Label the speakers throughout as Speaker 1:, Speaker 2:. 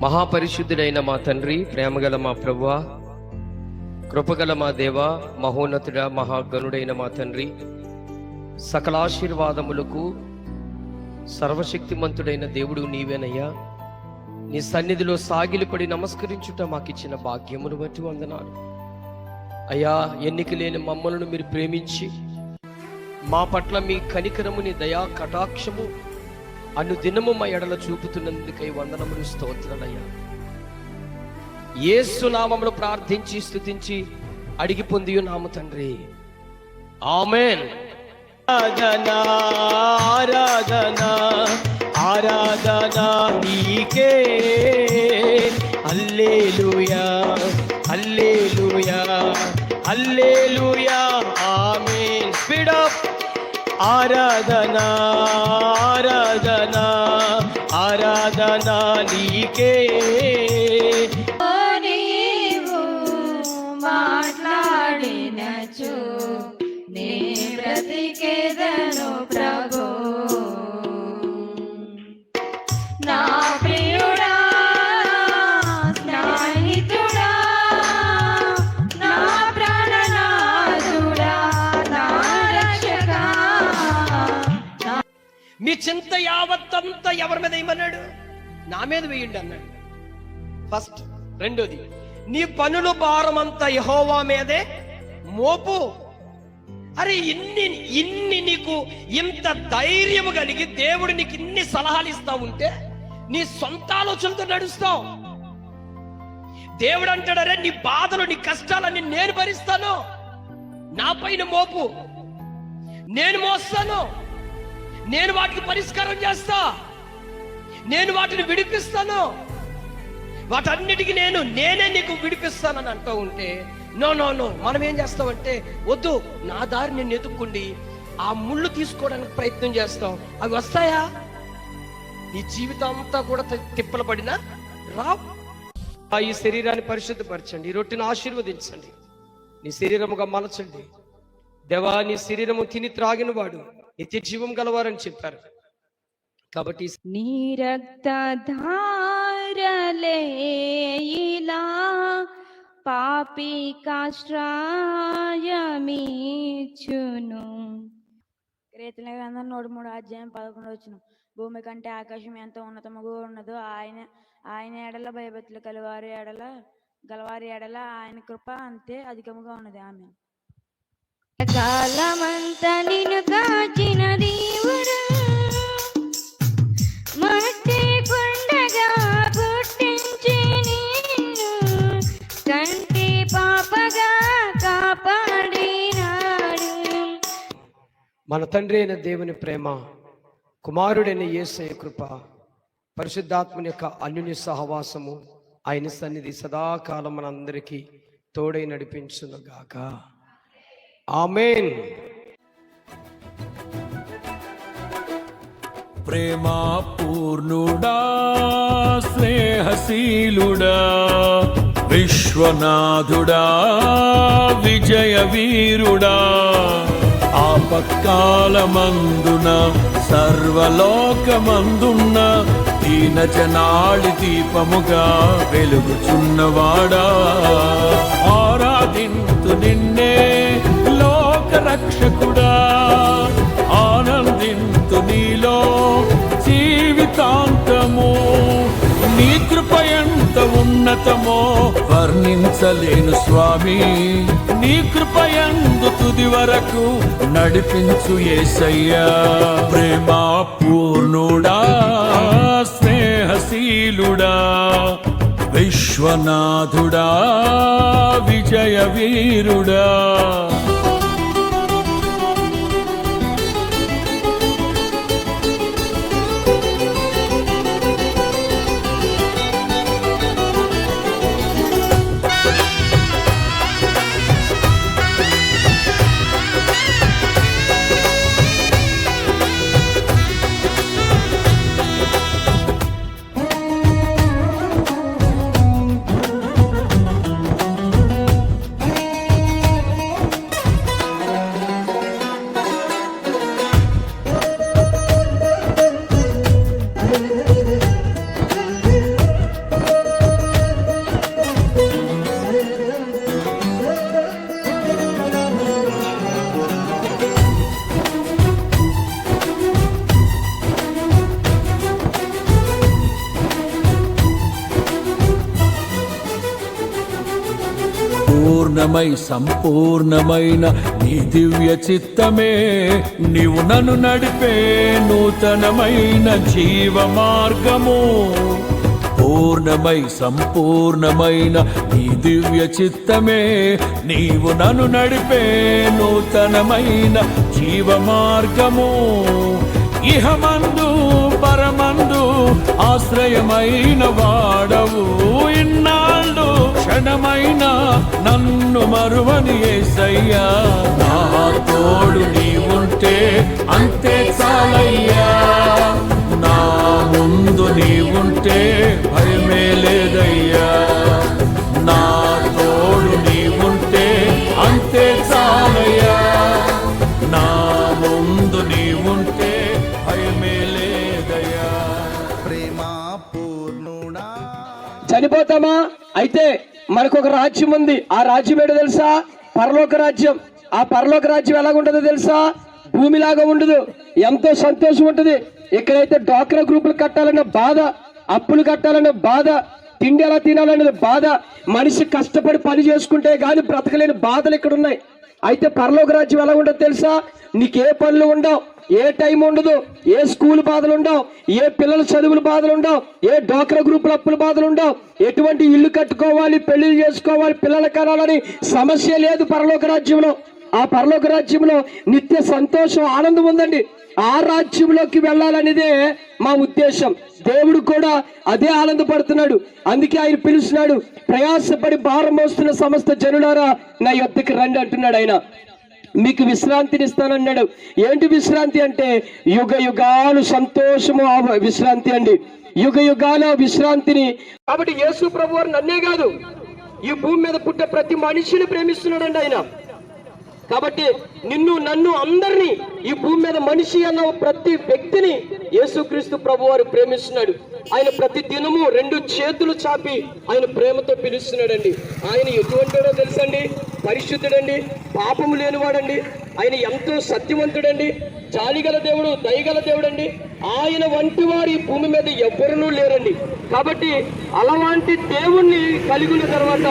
Speaker 1: మహాపరిశుద్ధుడైన మా తండ్రి, ప్రేమగల మా ప్రభువా, కృపగల మా దేవా, మహోన్నతుడ మహాగణుడైన మా తండ్రి, సకలాశీర్వాదములకు సర్వశక్తిమంతుడైన దేవుడు నీవేనయ్యా. నీ సన్నిధిలో సాగిలిపడి నమస్కరించుట మాకిచ్చిన భాగ్యమును బట్టి వందనాలు అయ్యా. ఎన్నిక లేని మమ్మలను మీరు ప్రేమించి మా పట్ల మీ కనికరముని దయా కటాక్షము అనుదినము మా ఎడల చూపుతున్నందుకై వందనములు, స్తోత్రాలయ్యా. యేసు నామములో ప్రార్థించి స్తుతించి అడిగి పొందియున్నాము తండ్రి, ఆమేన్.
Speaker 2: ఆరాధనా ఆరాధనా ఆరాధనా నీకే, హల్లెలూయా హల్లెలూయా హల్లెలూయా ఆమేన్. Speed up. ఆరాధనా ఆరాధనా ఆరాధనా నీకే,
Speaker 3: నీవు మాట్లాడినచు నీ బ్రతికేదను ప్రభు. నా ప్రియుడా, స్నేహితుడా, నా ప్రాణనాథుడా, నా రక్షకా.
Speaker 1: మీ చింత యావత్తంతా ఎవరి మీద వేయమన్నాడు? నా మీద వేయండి అన్నాడు. ఫస్ట్. రెండోది, నీ పనుల భారం అంతా యెహోవా మీదే మోపు. అరే ఇన్ని నీకు ఇంత ధైర్యము కలిగి దేవుడు నీకు ఇన్ని సలహాలు ఇస్తా ఉంటే నీ సొంత ఆలోచనలతో నడుస్తావు. దేవుడు అంటాడు, అరే నీ బాధలు నీ కష్టాలన్నీ నేను భరిస్తాను, నా పైన మోపు, నేను మోస్తాను, నేను వాటికి పరిష్కారం చేస్తా, నేను వాటిని విడిపిస్తాను, వాటన్నిటికీ నేనే నీకు విడిపిస్తానని అంటూ ఉంటే నో నో నో మనం ఏం చేస్తామంటే, వద్దు నా దారి నేను ఎదుక్కుండి ఆ ముళ్ళు తీసుకోవడానికి ప్రయత్నం చేస్తాం. అవి వస్తాయా? నీ జీవితం అంతా కూడా తిప్పలు పడినా రావు. ఈ శరీరాన్ని పరిశుద్ధపరచండి, ఈ రొట్టెని ఆశీర్వదించండి, నీ శరీరముగా మలచండి. దేవా, నీ శరీరము తిని త్రాగిన వాడు నిత్య జీవం గలవారని చెప్పారు. కాబట్టి
Speaker 3: నీ రక్తధారలే ఇలా పాపి కాశ్రాయమిచ్చును.
Speaker 4: కీర్తనల గ్రంథం 103:11. భూమి కంటే ఆకాశం ఎంత ఉన్నతముగా ఉన్నదో ఆయన ఎడల భయభక్తులు గలవారి ఎడల ఆయన కృప అంతే అధికముగా ఉన్నది. ఆమె
Speaker 3: కాలమంతా నిన్ను కాచిన దేవుడు, మట్టి కొండగా పుట్టించి నిన్ను కంటి పాపగా కాపాడినాడు.
Speaker 1: మన తండ్రి అయిన దేవుని ప్రేమ, కుమారుడైన యేసయ్య కృప, పరిశుద్ధాత్మని యొక్క అన్యోన్య సహవాసము, ఆయన సన్నిధి సదాకాలం మనందరికీ తోడై నడిపించునుగాక. ఆమేన్.
Speaker 5: ప్రేమా పూర్ణుడా, స్నేహశీలుడా, విశ్వనాథుడా, విజయ వీరుడా, ఆపత్కాలమందున సర్వలోకమందున్న దీన జనాళి దీపముగా వెలుగుచున్నవాడా, ఆరాధింతు నిన్నే లోక రక్షకుడా, ఆనందింతు నీలో జీవితాంతము. నీ కృప ఎంత ఉన్నతమో వర్ణించలేను స్వామి, నీ కృప యందు తుది వరకు నడిపించు యేసయ్యా. ప్రేమా పూర్ణుడా, స్నేహశీలుడా, విశ్వనాథుడా, విజయ వీరుడా. పూర్ణమై సంపూర్ణమైన నీ దివ్య చిత్తమే నీవు నన్ను నడిపే నూతనమైన జీవ మార్గము. పూర్ణమై సంపూర్ణమైన నీ దివ్య చిత్తమే నీవు నన్ను నడిపే నూతనమైన జీవ మార్గము. ఇహమందు పరమందు ఆశ్రయమైన వాడవు, ఇన్నాళ్ళు క్షణమైన నన్ను మరువని యేసయ్యా. నా తోడు నీవుంటే అంతే చాలయ్యా, నా ముందు నీవుంటే భయమే లేదయ్యా. నా తోడు నీవుంటే అంతే చాలయ్యా, నా ముందు నీవుంటే భయమే లేదయ్యా.
Speaker 6: ప్రేమా పూర్ణుడా.
Speaker 2: చనిపోతామా? అయితే మనకు ఒక రాజ్యం ఉంది. ఆ రాజ్యం ఏంటో తెలుసా? పరలోక రాజ్యం. ఆ పరలోక రాజ్యం ఎలాగుంటుందో తెలుసా? భూమిలాగా ఉండదు, ఎంతో సంతోషం ఉంటుంది. ఇక్కడైతే డ్వాక్రా గ్రూపులు కట్టాలన్న బాధ, అప్పులు కట్టాలన్న బాధ, తిండి ఎలా తినాలనేది బాధ, మనిషి కష్టపడి పని చేసుకుంటే గాని బ్రతకలేని బాధలు ఇక్కడ ఉన్నాయి. అయితే పరలోక రాజ్యం ఎలా ఉండదు తెలుసా? నీకే పనులు ఉండవు, ఏ టైం ఉండదు, ఏ స్కూల్ బాధలు ఉండవు, ఏ పిల్లల చదువుల బాధలు ఉండవు, ఏ డ్వాక్రా గ్రూపుల అప్పుల బాధలు ఉండవు, ఎటువంటి ఇల్లు కట్టుకోవాలి, పెళ్లిళ్ళు చేసుకోవాలి, పిల్లల కనాలని సమస్య లేదు పరలోక రాజ్యంలో. ఆ పరలోక రాజ్యంలో నిత్య సంతోషం, ఆనందం ఉందండి. ఆ రాజ్యంలోకి వెళ్ళాలనేదే మా ఉద్దేశం. దేవుడు కూడా అదే ఆనందపడుతున్నాడు. అందుకే ఆయన పిలుస్తున్నాడు, ప్రయాసపడి భారం మోస్తున్న సమస్త జనులారా నా యొద్దకు రండి అంటున్నాడు. ఆయన మీకు విశ్రాంతిని ఇస్తానన్నాడు. ఏంటి విశ్రాంతి అంటే? యుగ యుగాలు సంతోషము ఆ విశ్రాంతి అండి, యుగ యుగాల విశ్రాంతిని. కాబట్టి యేసు ప్రభు వారు నన్నే కాదు, ఈ భూమి మీద పుట్టే ప్రతి మనిషిని ప్రేమిస్తున్నాడండి ఆయన. కాబట్టి నిన్ను నన్ను అందరినీ, ఈ భూమి మీద మనిషి అన్న ప్రతి వ్యక్తిని యేసుక్రీస్తు ప్రభు వారు ప్రేమిస్తున్నాడు. ఆయన ప్రతి దినము 2 చేతులు చాపి ఆయన ప్రేమతో పిలుస్తున్నాడండి. ఆయన ఎటువంటివాడో తెలుసండి? పరిశుద్ధుడండి, పాపము లేనివాడండి. ఆయన ఎంతో సత్యవంతుడండి, జాలిగల దేవుడు, దయగల దేవుడు అండి. ఆయన వంటి వారు ఈ భూమి మీద ఎవ్వరూ లేరండి. కాబట్టి అలాంటి దేవుణ్ణి కలిగిన తర్వాత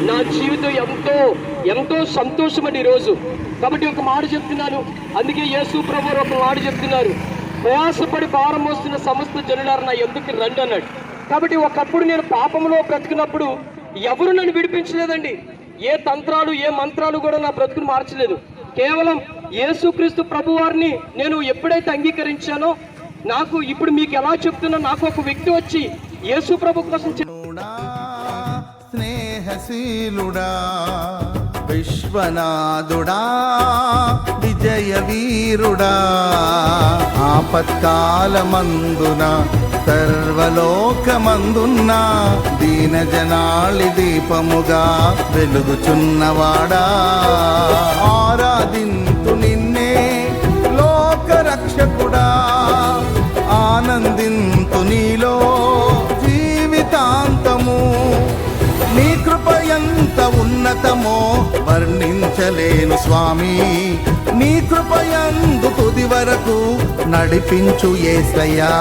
Speaker 2: నా జీవితం ఎంతో ఎంతో సంతోషం అండి ఈరోజు. కాబట్టి ఒక మాట చెప్తున్నాను, అందుకే యేసు ప్రభు ఒక మాట చెప్తున్నారు, ప్రయాసపడి భారం మోస్తున్న సమస్త జనులారా నా ఎందుకు రండి అన్నాడు. కాబట్టి ఒకప్పుడు నేను పాపంలో బ్రతికినప్పుడు ఎవరు నన్ను విడిపించలేదండి. ఏ తంత్రాలు, ఏ మంత్రాలు కూడా నా బ్రతుకును మార్చలేదు. కేవలం యేసుక్రీస్తు ప్రభు వారిని నేను ఎప్పుడైతే అంగీకరించానో, నాకు ఇప్పుడు మీకు ఎలా చెప్తున్నా, నాకు ఒక వ్యక్తి వచ్చి యేసు ప్రభు కోసం
Speaker 6: స్నేహశీలుడా, విశ్వనాథుడా, విజయ వీరుడా, ఆపత్కాలమందున సర్వలోకమందున్న దీన జనాళి దీపముగా వెలుగుచున్నవాడా, ఆరాధింతు నిన్నే లోక రక్షకుడా, ఆనందింతు నీలో జీవితాంతము. నీ కృప ఎంత ఉన్నతమో వర్ణించలేను స్వామి, నీ కృపయందు తుది వరకు నడిపించు యేసయ్యా.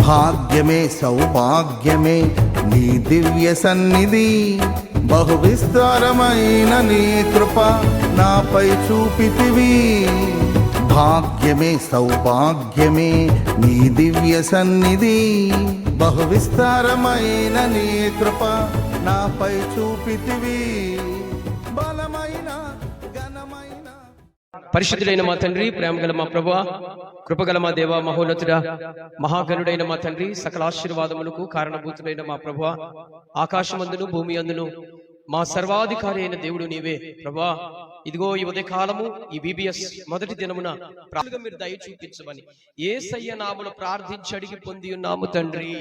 Speaker 6: భాగ్యమే సౌభాగ్యమే నీ దివ్య సన్నిధి, బహు విస్తారమైన నీ కృప నాపై చూపితివి. భాగ్యమే సౌభాగ్యమే నీ దివ్య సన్నిధి, బహు విస్తారమైన నీ కృప నాపై చూపితివి. బలమైన ఘనమైన
Speaker 1: పరిశుద్ధుడైన మా తండ్రి, ప్రేమగల మా ప్రభువా, కృపగల మా దేవ, మహోన్నతుడా, మహాగణుడైన మా తండ్రి, సకల ఆశీర్వాదములకు కారణభూతుడైన మా ప్రభువా, ఆకాశమందును భూమి అందును మా సర్వాధికారి అయిన దేవుడు నీవే ప్రభువా. ఇదిగో ఈ ఉదయ కాలము ఈ BBS మొదటి దినమున ప్రార్థనగా మీరు దయ చూపించమని యేసయ్య నామములో ప్రార్థించి అడిగి పొంది ఉన్నాము తండ్రి,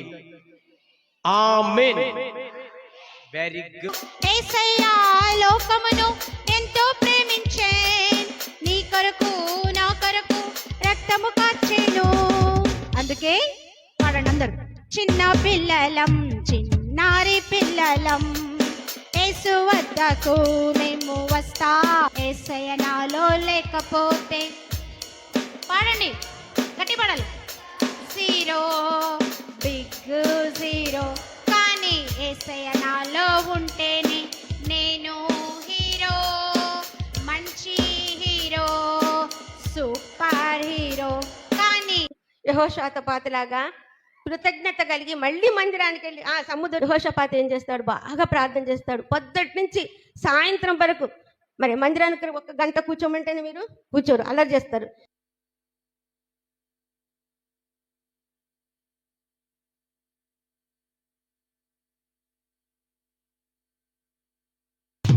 Speaker 1: ఆమేన్. Very good.
Speaker 3: యేసయ్యా లోకమును ఎంతో ప్రేమించేన్, నీ కొరకు నా కొరకు రక్తము కార్చెను. అందుకే పాడండి అందరూ. చిన్న పిల్లలం చిన్నారి పిల్లలం, యేసు వద్దకు మేము వస్తా. యేసయ్య నాలో లేకపోతే, పాడండి గట్టి పాడాలి. జీరో బిగ్ జీరో, కానీ యేసయ్య నాలో ఉంటేనే నేను హీరో, మంచి హీరో, సూపర్ హీరో. కానీ
Speaker 7: యెహోషాపాతులాగా కృతజ్ఞత కలిగి మళ్ళీ మందిరానికి వెళ్ళి ఆ సముద్ర యెహోషాపాతు ఏం చేస్తాడు, బాగా ప్రార్థన చేస్తాడు పొద్దుటి నుంచి సాయంత్రం వరకు. మరి మందిరానికి ఒక గంట కూర్చోమంటేనే మీరు కూర్చోరు, అల్లరి చేస్తారు.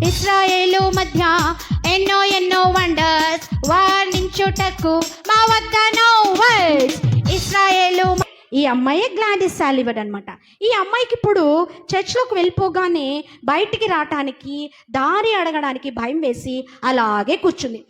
Speaker 3: ఇశ్రాయేలు మధ్య ఎన్నో ఎన్నో వండర్స్ వర్ణించుటకు మా వద్ద నో వర్డ్స్. ఇశ్రాయేలు ఈ అమ్మాయి గ్లాడిస్ సాలివర్ అనమాట. ఈ అమ్మాయికి ఇప్పుడు చర్చ్లోకి వెళ్ళిపోగానే బయటికి రావటానికి దారి అడగడానికి భయం వేసి అలాగే కూర్చుంది.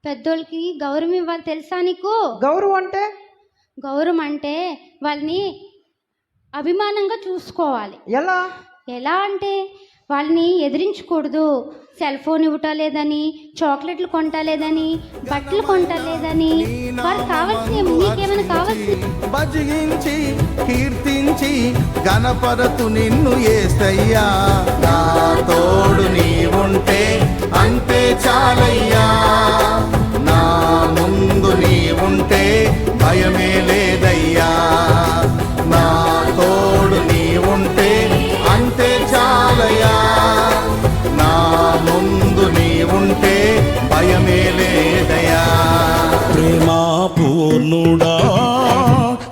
Speaker 8: పెద్దోళ్ళకి గౌరవం ఇవ్వాలి తెలుసా నీకు?
Speaker 9: గౌరవం అంటే
Speaker 8: గౌరవం అంటే వాళ్ళని అభిమానంగా చూసుకోవాలి.
Speaker 9: ఎలా?
Speaker 8: ఎలా అంటే వాళ్ళని ఎదిరించకూడదు. సెల్ ఫోన్ ఇవ్వటలేదని, చాక్లెట్లు కొంటలేదని, బట్టలు కొంటలేదని, వారికి కావాల్సిన నీకేమైనా కావాల్సి
Speaker 6: భజించి కీర్తించి గణపరతు నిన్ను యేసయ్యా. నా తోడు నీవుంటే అంతే చాలయ్యా, నా ముందు నీవుంటే భయమే లేదయ్యా. నా తోడు నీవుంటే అంతే చాలయ్యా, నా ముందు నీవుంటే భయమే లేదయ్యా.
Speaker 5: ప్రేమాపూర్ణుడా,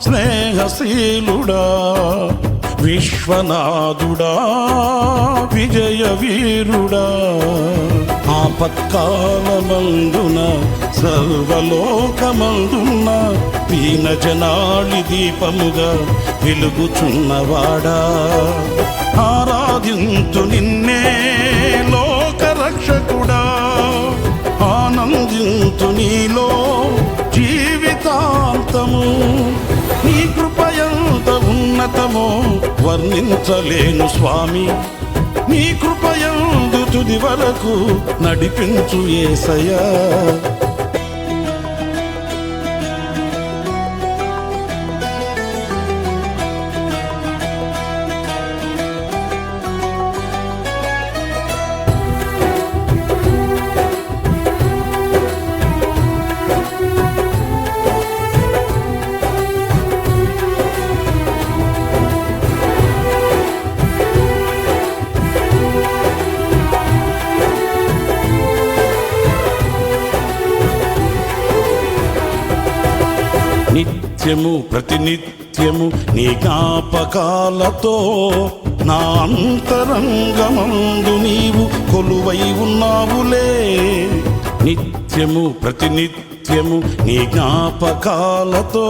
Speaker 5: స్నేహశీలుడా, విశ్వనాథుడా, విజయ వీరుడా, ఆపత్కాలమందున సర్వలోకమందున దీనజనాళి దీపముగా వెలుగుచున్నవాడా, ఆరాధింతు నిన్నే లోకరక్షకుడా, ఆనందింతు నీలో జీవితాంతము. నీ కృపయంత ఉన్నతమో వర్ణించలేను స్వామి, నీ కృపయందు తుది వరకు నడిపించు యేసయ్యా. నిత్యము ప్రతినిత్యము నీ జ్ఞాపకాలతో నా అంతరంగమందు నీవు కొలువై ఉన్నావులే. నిత్యము ప్రతినిత్యము నీ జ్ఞాపకాలతో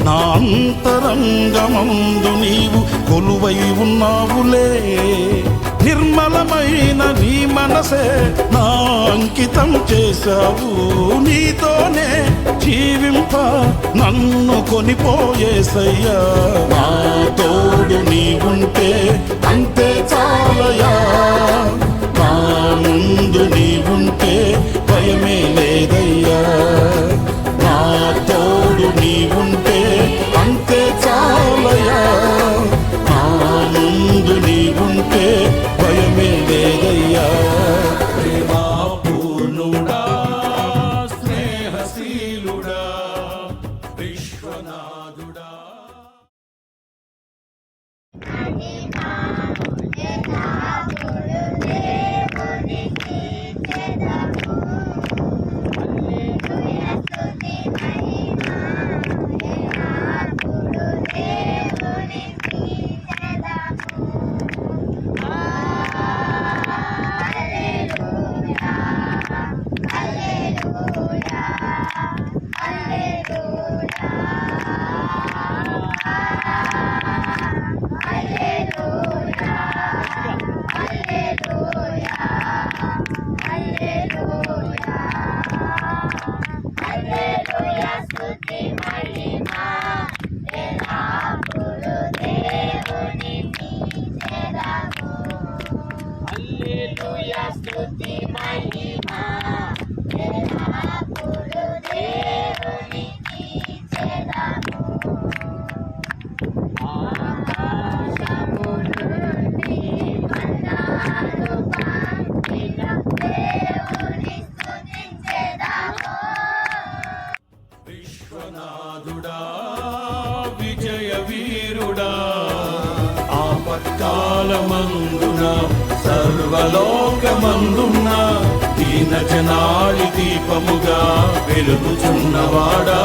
Speaker 5: నా అంతరంగమందు నీవు కొలువై ఉన్నావులే. నిర్మలమైన నీ మనసే నా అంకితం చేశావు, నీతోనే జీవింప నన్ను కొనిపోయేసయ్యా. నా తోడు నీవుంటే అంతే చాలయా, నా ముందు నీవుంటే భయమే లేదయ్యా. నా తోడు నీవుంటే అంతే చాలయా, నా ముందు నీవుంటే భయమే లేదయ్యా. ప్రేమాపూర్ణుడా, విశ్వనాథుడా విజయ వీరుడా ఆపత్కాలమందున సర్వలోకమందున దీన జనాళి దీపముగా వెలుగుచున్నవాడా